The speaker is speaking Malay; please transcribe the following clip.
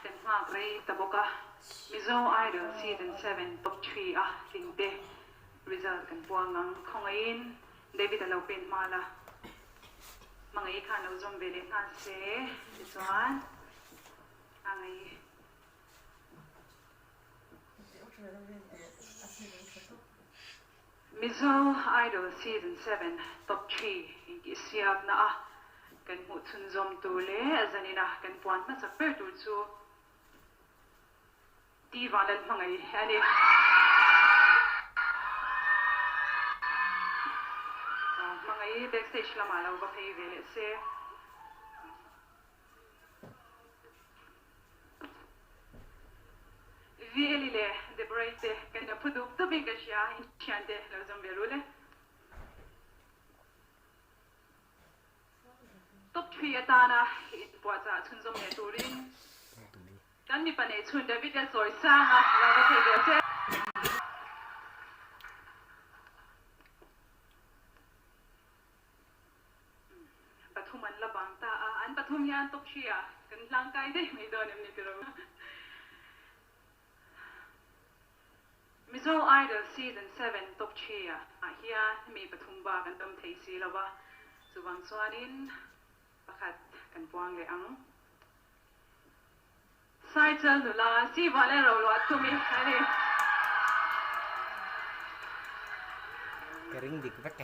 kan mak rei taboka Mizo Idol Season 7 Top 3 lingte result kan puangang khongain David alopin mala mga ikhan au zom bele nga se isuan angai Mizo Idol Season 7 Top 3 isiap na kan mu chun zom tu le azanina kan puan na sakper tu chu ti walan mangai ani mangai backstage la mala ba phei vele se vele le de break kan na pudu to be ga sha in chande la zom belule top 3 atana puacha chun zom ne turin kan mi pane chun David ya soi sang la ba phei ga se Patuman labang ta an patum yan top 3 kan lang kai de may donem ni pero Mizo Idol Season 7 Top 3 hiya may patum ba kan tam thei si lawa subang swanin pakat kan puang le ang sai chal nula si wale ro lo atumi ani kering dik vek